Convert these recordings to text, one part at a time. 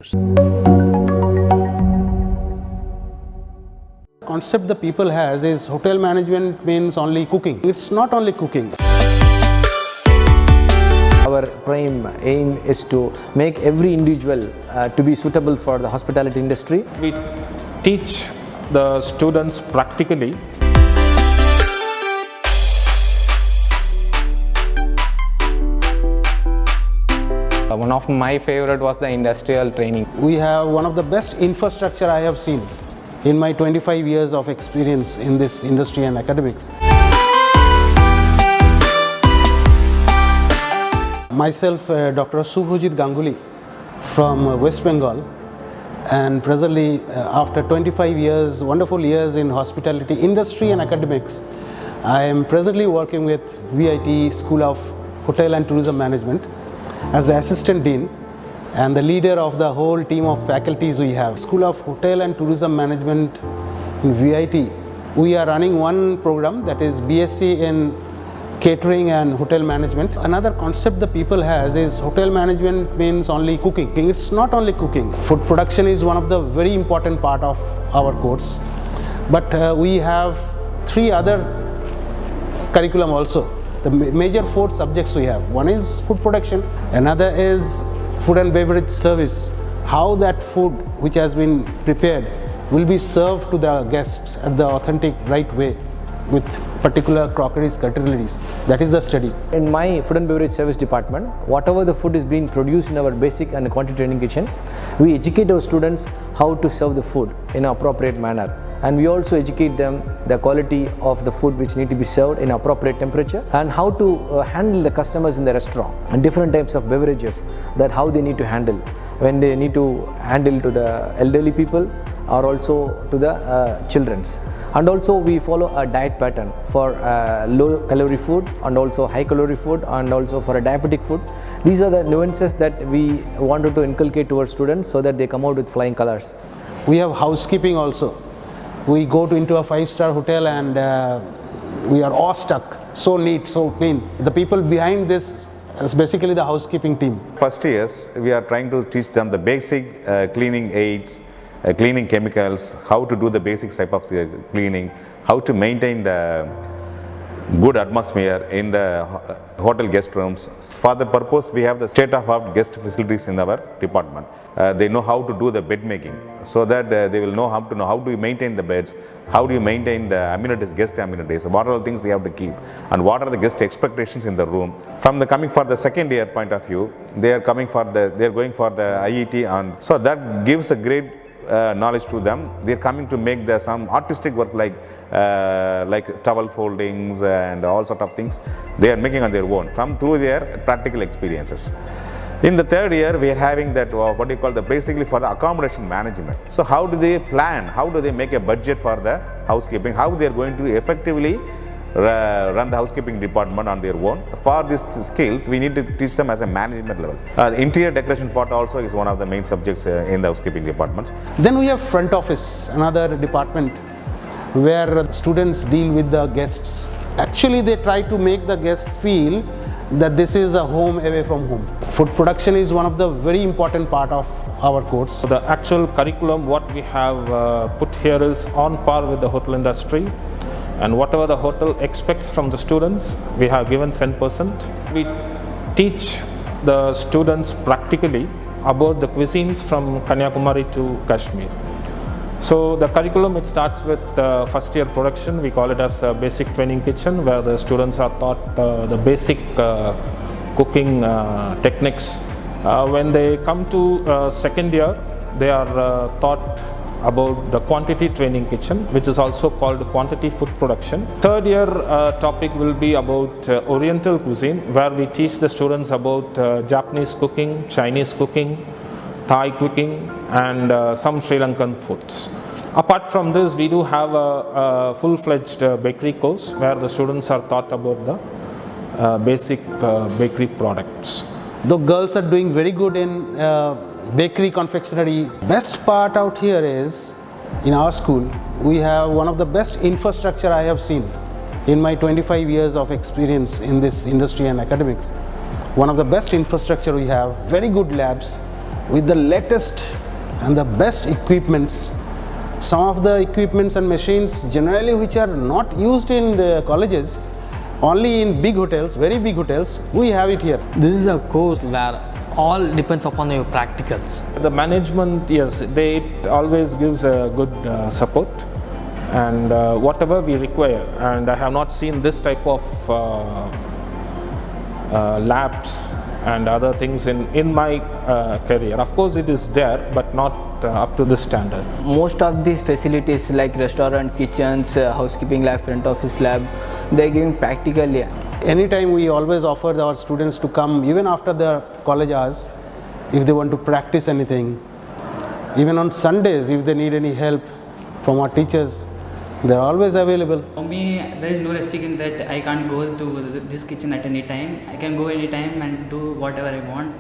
course. Concept the people has is hotel management means only cooking. It's not only cooking. Our prime aim is to make every individual to be suitable for the hospitality industry. We teach the students practically. One of my favorite was the industrial training. We have one of the best infrastructure I have seen in my 25 years of experience in this industry and academics. Myself, Dr. Subhajit Ganguly from West Bengal, and presently after 25 years, wonderful years in hospitality industry and academics, I am presently working with VIT School of Hotel and Tourism Management as the Assistant Dean and the leader of the whole team of faculties we have. School of Hotel and Tourism Management in VIT, we are running one program, that is BSc in Catering and Hotel Management. Another concept the people has is hotel management means only cooking. It's not only cooking. Food production is one of the very important part of our course. But we have three other curriculum also. The major four subjects we have. One is food production, another is food and beverage service. How that food which has been prepared will be served to the guests at the authentic right way with particular crockeries, cutleries. That is the study. In my food and beverage service department, whatever the food is being produced in our basic and quantity training kitchen, we educate our students how to serve the food in an appropriate manner. And we also educate them the quality of the food which need to be served in appropriate temperature, and how to handle the customers in the restaurant, and different types of beverages, that how they need to handle when they need to handle to the elderly people or also to the children's. And also we follow a diet pattern for low calorie food and also high calorie food, and also for a diabetic food. These are the nuances that we wanted to inculcate to our students so that they come out with flying colors. We have housekeeping also. We go into a 5-star hotel and we are awestruck. So neat, so clean. The people behind this is basically the housekeeping team. First years, we are trying to teach them the basic cleaning aids, cleaning chemicals, how to do the basic type of cleaning, how to maintain the good atmosphere in the hotel guest rooms. For the purpose, we have the state-of-the-art guest facilities in our department. They know how to do the bed making, so that they will know how do you maintain the beds, how do you maintain the amenities, guest amenities, what are the things they have to keep, and what are the guest expectations in the room. From the coming for the second year point of view, they are going for the IET, and so that gives a great knowledge to them. They are coming to make some artistic work like towel foldings and all sort of things. They are making on their own through their practical experiences. In the third year, we are having that what you call basically for the accommodation management. So how do they plan? How do they make a budget for the housekeeping? How they are going to effectively run the housekeeping department on their own? For these skills, we need to teach them as a management level. The interior decoration part also is one of the main subjects in the housekeeping department. Then we have front office, another department where students deal with the guests. Actually, they try to make the guest feel that this is a home away from home. Food production is one of the very important part of our course. The actual curriculum what we have put here is on par with the hotel industry, and whatever the hotel expects from the students, we have given 10%. We teach the students practically about the cuisines from Kanyakumari to Kashmir. So the curriculum, it starts with first year production. We call it as a basic training kitchen, where the students are taught the basic cooking techniques. When they come to second year, they are taught about the quantity training kitchen, which is also called quantity food production. Third year topic will be about Oriental cuisine, where we teach the students about Japanese cooking, Chinese cooking, Thai cooking, and some Sri Lankan foods. Apart from this, we do have a full-fledged bakery course where the students are taught about the basic bakery products. The girls are doing very good in bakery, confectionery. Best part out here is, in our school, we have one of the best infrastructure I have seen in my 25 years of experience in this industry and academics. One of the best infrastructure we have, very good labs, with the latest and the best equipments. Some of the equipments and machines generally which are not used in colleges, only in big hotels, very big hotels, we have it here. This is a course where all depends upon your practicals. The management, yes, it always gives a good support, and whatever we require, and I have not seen this type of labs and other things in my career. Of course it is there, but not up to this standard. Most of these facilities like restaurant, kitchens, housekeeping lab, front office lab, they are giving practically. Anytime we always offer our students to come even after their college hours if they want to practice anything. Even on Sundays if they need any help from our teachers, they are always available. For me, there is no restriction that I can't go to this kitchen at any time. I can go anytime and do whatever I want.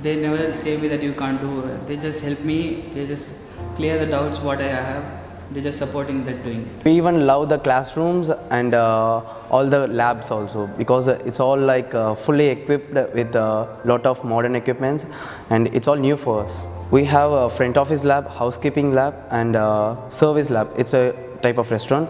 They never say me that you can't do. They just help me. They just clear the doubts what I have. They just supporting that doing it. We even love the classrooms and all the labs also, because it's all like fully equipped with a lot of modern equipments, and it's all new for us. We have a front office lab, housekeeping lab, and service lab. It's a type of restaurant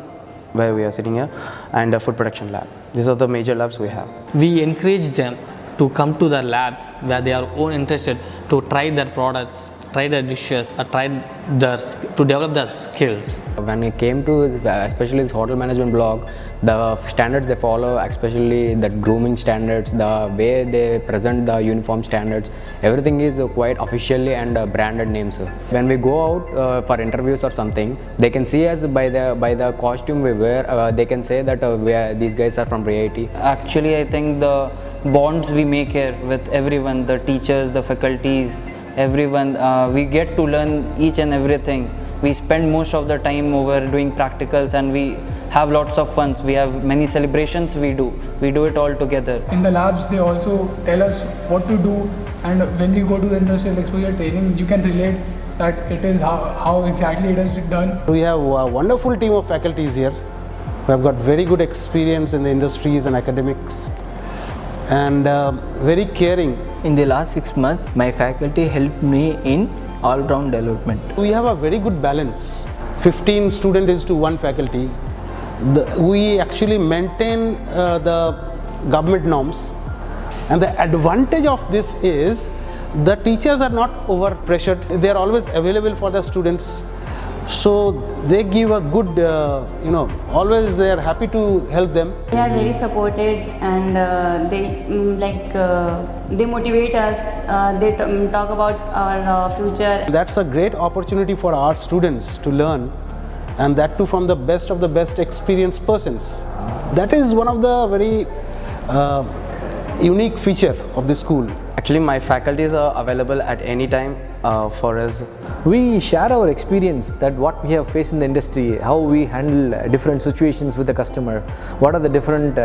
where we are sitting here, and a food production lab. These are the major labs we have. We encourage them to come to the labs where they are all interested to try their products, try their dishes, or try to develop their skills. When it came to especially this hotel management block, the standards they follow, especially the grooming standards, the way they present the uniform standards, everything is quite officially and branded names. When we go out for interviews or something, they can see us by the costume we wear. They can say that these guys are from RIIT. Actually, I think the bonds we make here with everyone, the teachers, the faculties, everyone, we get to learn each and everything. We spend most of the time over doing practicals, and we have lots of fun. We have many celebrations we do it all together. In the labs they also tell us what to do, and when we go to the industrial exposure training, you can relate that it is how exactly it is done. We have a wonderful team of faculties here who have got very good experience in the industries and academics, and very caring. In the last 6 months, my faculty helped me in all-round development. We have a very good balance. 15 students is to one faculty. We actually maintain the government norms, and the advantage of this is the teachers are not over pressured. They are always available for the students, so they give a good always they are happy to help them. They are very supported, and they motivate us. They talk about our future. That's a great opportunity for our students to learn, and that too from the best of the best experienced persons. That is one of the very unique feature of the school. Actually, my faculties are available at any time for us. We share our experience, that what we have faced in the industry, how we handle different situations with the customer, what are the different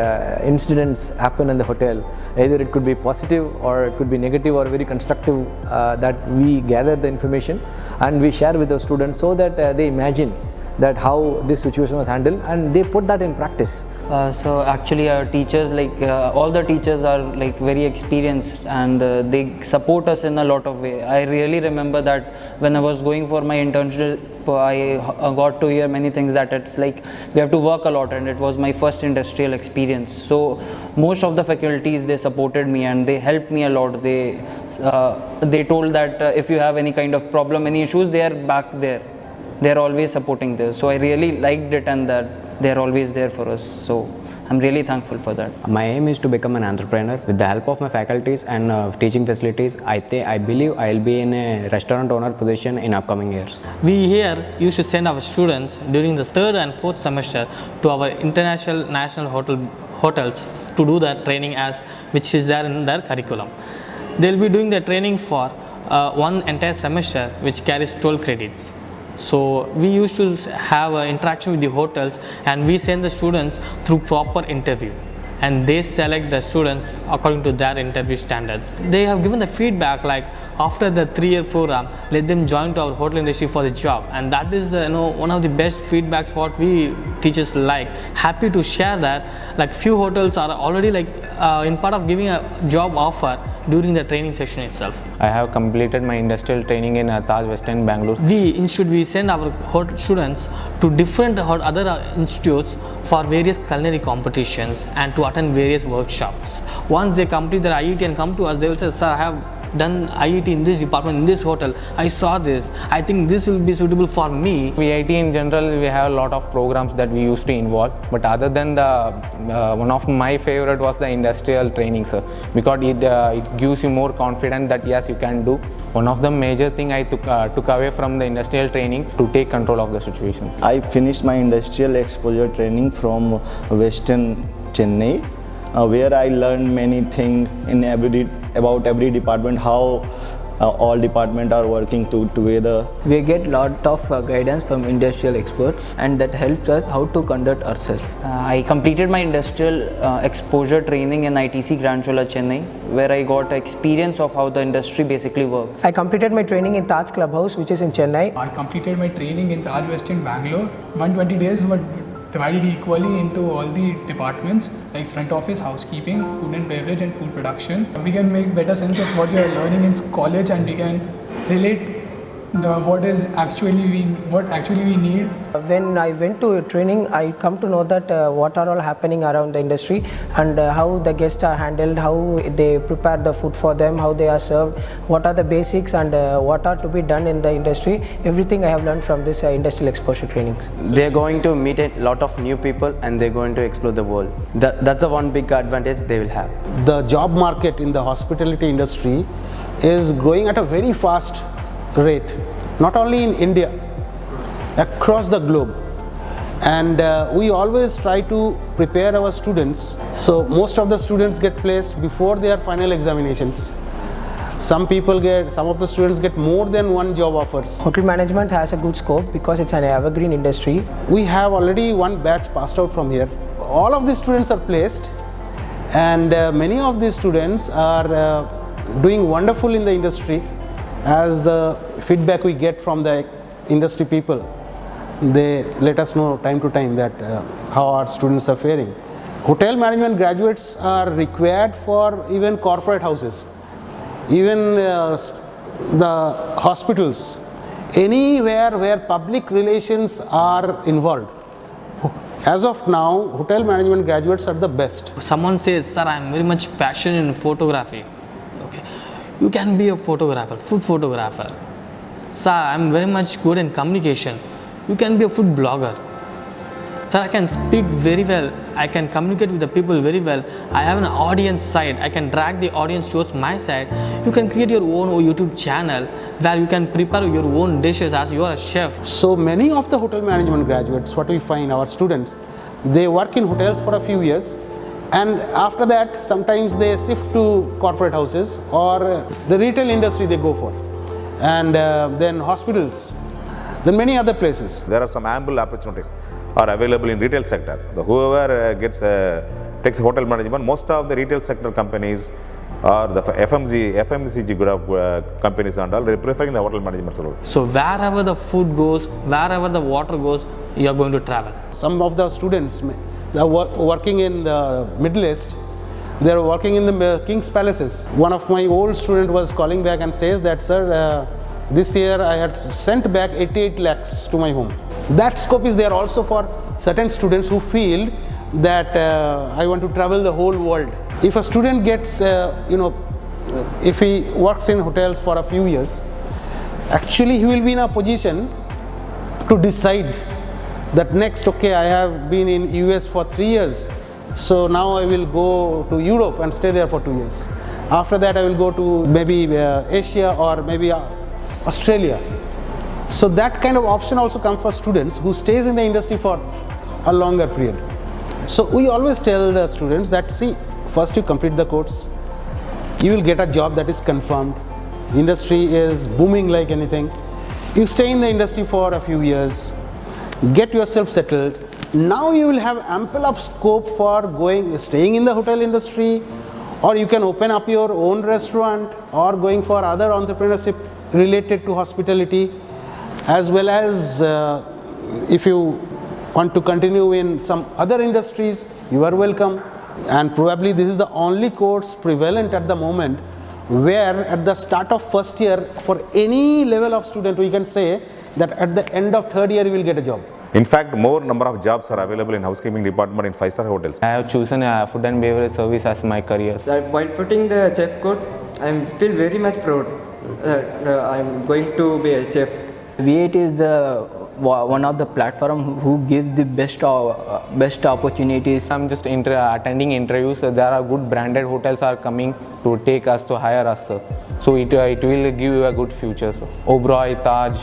incidents happen in the hotel. Either it could be positive or it could be negative or very constructive, that we gather the information and we share with the students so that they imagine that how this situation was handled and they put that in practice. So actually our teachers, all the teachers are very experienced, and they support us in a lot of way. I really remember that when I was going for my internship, I got to hear many things, that it's like we have to work a lot, and it was my first industrial experience. So most of the faculties, they supported me and they helped me a lot. They told that if you have any kind of problem, any issues, they are back there. They are always supporting this. So I really liked it, and that they are always there for us. So I'm really thankful for that. My aim is to become an entrepreneur. With the help of my faculties and teaching facilities, I believe I'll be in a restaurant owner position in upcoming years. We here used to send our students during the 3rd and 4th semester to our international national hotels to do the training which is there in their curriculum. They'll be doing the training for one entire semester, which carries 12 credits. So we used to have an interaction with the hotels, and we send the students through proper interview, and they select the students according to their interview standards. They have given the feedback like after the 3-year program, let them join to our hotel industry for the job, and that is one of the best feedbacks what we teachers like. Happy to share that few hotels are already in part of giving a job offer. during the training session itself. I have completed my industrial training in Taj West End, Bangalore. We send our students to different other institutes for various culinary competitions and to attend various workshops. Once they complete their IET and come to us, they will say, sir, I have done IET in this department, in this hotel. I saw this. I think this will be suitable for me. VIT in general, we have a lot of programs that we used to involve. But other than the, one of my favorite was the industrial training, sir, because it gives you more confidence that yes, you can do. One of the major thing I took away from the industrial training to take control of the situations. I finished my industrial exposure training from Western Chennai, where I learned many things about every department, how all departments are working together. We get lot of guidance from industrial experts, and that helps us how to conduct ourselves. I completed my industrial exposure training in ITC Grand Chola, Chennai, where I got experience of how the industry basically works. I completed my training in Taj Clubhouse, which is in Chennai. I completed my training in Taj West in Bangalore. 120 days were divided equally into all the departments like front office, housekeeping, food and beverage and food production. We can make better sense of what we are learning in college, and we can relate what actually we need. When I went to training, I come to know that what are all happening around the industry, and how the guests are handled, how they prepare the food for them, how they are served, what are the basics, and what are to be done in the industry. Everything I have learned from this industrial exposure trainings. They're going to meet a lot of new people, and they're going to explore the world. That's the one big advantage they will have. The job market in the hospitality industry is growing at a very fast rate, not only in India, across the globe. And we always try to prepare our students. So most of the students get placed before their final examinations. Some of the students get more than one job offers. Hotel management has a good scope because it's an evergreen industry. We have already one batch passed out from here. All of the students are placed, and many of these students are doing wonderful in the industry. As the feedback we get from the industry people, they let us know time to time that how our students are faring. Hotel management graduates are required for even corporate houses, even the hospitals, anywhere where public relations are involved. As of now, hotel management graduates are the best. Someone says, sir, I am very much passionate in photography. You can be a photographer, food photographer. Sir, I am very much good in communication. You can be a food blogger. Sir, I can speak very well. I can communicate with the people very well. I have an audience side. I can drag the audience towards my side. You can create your own YouTube channel where you can prepare your own dishes as you are a chef. So many of the hotel management graduates, what we find, our students, they work in hotels for a few years. And after that, sometimes they shift to corporate houses or the retail industry they go for, and then hospitals, then many other places. There are some ample opportunities are available in retail sector. Whoever takes hotel management, most of the retail sector companies or the FMCG group companies and all, they're preferring the hotel management solution. So wherever the food goes, wherever the water goes, you are going to travel. Some of the students are working in the Middle East. They are working in the King's Palaces. One of my old students was calling back and says that, sir, this year I had sent back 88 lakhs to my home. That scope is there also for certain students who feel that I want to travel the whole world. If a student gets, if he works in hotels for a few years, actually he will be in a position to decide that next, okay, I have been in US for 3 years, so now I will go to Europe and stay there for 2 years. After that I will go to maybe Asia or maybe Australia. So that kind of option also comes for students who stays in the industry for a longer period. So we always tell the students that, see, first you complete the course, you will get a job that is confirmed. Industry is booming like anything. You stay in the industry for a few years, get yourself settled. Now you will have ample of scope for staying in the hotel industry, or you can open up your own restaurant, or going for other entrepreneurship related to hospitality, as well as if you want to continue in some other industries, you are welcome. And probably this is the only course prevalent at the moment where at the start of first year, for any level of student, we can say that at the end of third year, you will get a job. In fact, more number of jobs are available in housekeeping department in 5-star hotels. I have chosen food and beverage service as my career. While putting the chef coat, I feel very much proud that I'm going to be a chef. V8 is the one of the platform who gives the best opportunities. I'm just attending interviews. There are good branded hotels are coming to take us, to hire us. So it will give you a good future. Oberoi, Taj,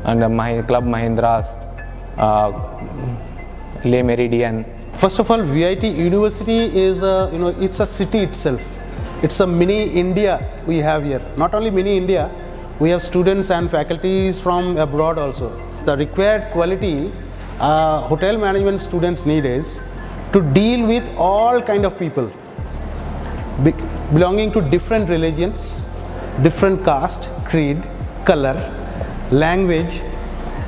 and my Club Mahindras, Le Meridian. First of all, VIT University is it's a city itself. It's a mini India we have here. Not only mini India, we have students and faculties from abroad also. The required quality hotel management students need is to deal with all kind of people belonging to different religions, different caste, creed, color, language,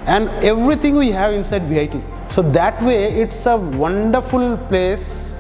and everything we have inside VIT. So that way it's a wonderful place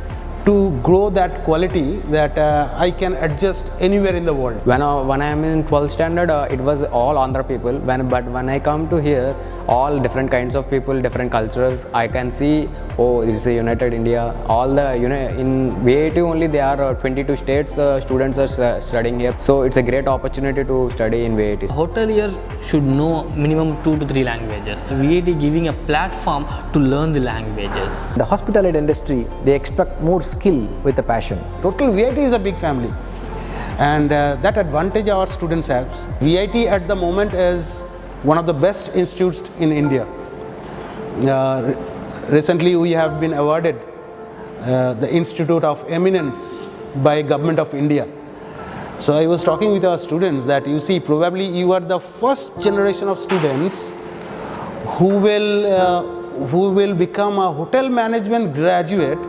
to grow that quality that I can adjust anywhere in the world. When I am in 12th standard, it was all Andhra people. But when I come to here, all different kinds of people, different cultures. I can see, oh, it's a united India. All the in VIT only there are 22 states students are studying here. So it's a great opportunity to study in VIT. Hotelier should know minimum 2 to 3 languages. VIT giving a platform to learn the languages. The hospitality industry, they expect more skill with a passion. Total VIT is a big family, and that advantage our students have. VIT at the moment is one of the best institutes in India. Recently we have been awarded the Institute of Eminence by Government of India. So I was talking with our students that you see, probably you are the first generation of students who will become a hotel management graduate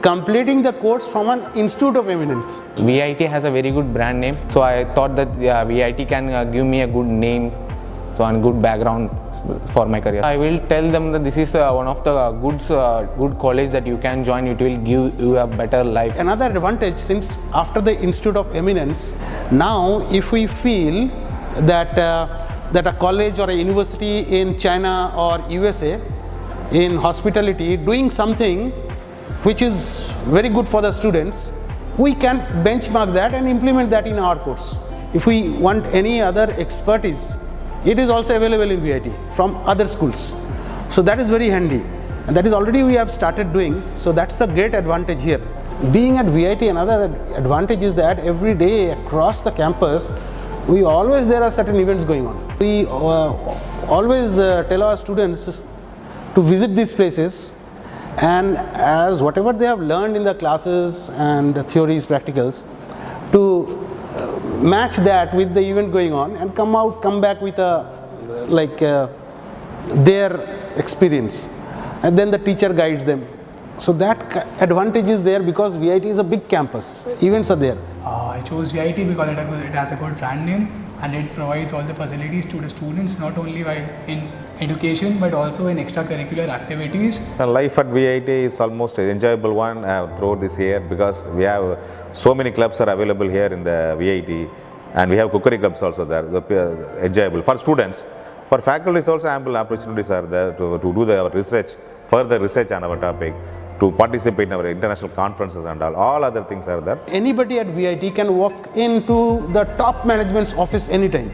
completing the course from an Institute of Eminence. VIT has a very good brand name, so I thought that VIT can give me a good name, and good background for my career. I will tell them that this is one of the good college that you can join. It will give you a better life. Another advantage, since after the Institute of Eminence, now if we feel that that a college or a university in China or USA in hospitality doing something which is very good for the students, we can benchmark that and implement that in our course. If we want any other expertise, it is also available in VIT from other schools. So that is very handy, and that is already we have started doing. So that's a great advantage here. Being at VIT, another advantage is that every day across the campus, there are certain events going on. We always tell our students to visit these places, and as whatever they have learned in the classes and the theories, practicals, to match that with the event going on and come back with their experience, and then the teacher guides them. So that advantage is there because VIT is a big campus. Events are there. I chose VIT because it has a good brand name and it provides all the facilities to the students, not only in education but also in extracurricular activities. Life at VIT is almost an enjoyable one throughout this year because we have so many clubs are available here in the VIT, and we have cookery clubs also there, enjoyable for students. For faculties also ample opportunities are there to do our research, further research on our topic, to participate in our international conferences and all other things are there. Anybody at VIT can walk into the top management's office anytime.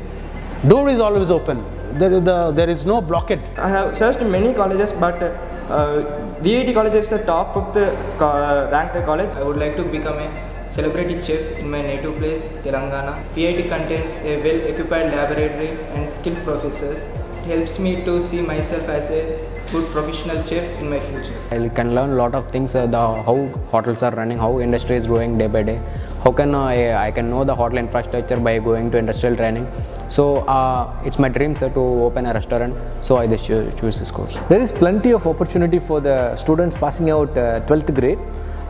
Door is always open. There is no blockade. I have searched many colleges, but VIT college is the top of the ranked college. I would like to become a celebrity chef in my native place, Telangana. VIT contains a well-equipped laboratory and skilled professors. It helps me to see myself as a good professional chef in my future. I can learn a lot of things, how hotels are running, how industry is growing day by day. How can I can know the hotel infrastructure by going to industrial training. So it's my dream, sir, to open a restaurant. So I just choose this course. There is plenty of opportunity for the students passing out 12th grade,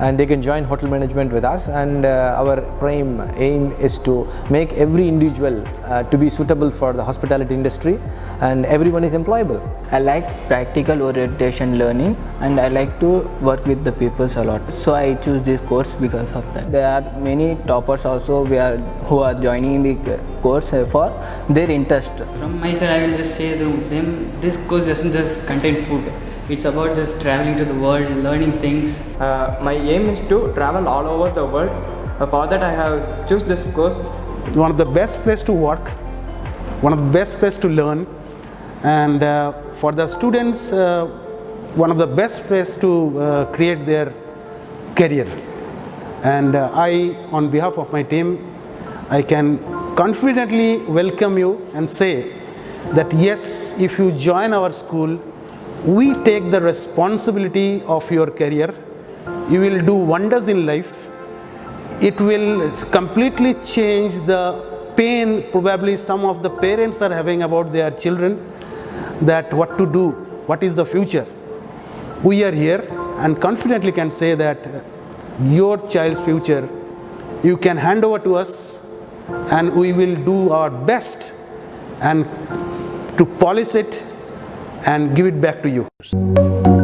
and they can join hotel management with us, and our prime aim is to make every individual to be suitable for the hospitality industry, and everyone is employable. I like practical orientation learning, and I like to work with the peoples a lot. So I choose this course because of that. There are many toppers also who are joining the course for their interest. From my side, I will just say to them, this course doesn't just contain food. It's about just traveling to the world, learning things. My aim is to travel all over the world. For that, I have choose this course. One of the best place to work, one of the best place to learn, and for the students, one of the best place to create their career. And I, on behalf of my team, I can confidently welcome you and say that yes, if you join our school, we take the responsibility of your career. You will do wonders in life. It will completely change the pain probably some of the parents are having about their children, that what to do, what is the future. We are here and confidently can say that your child's future you can hand over to us, and we will do our best and to polish it and give it back to you.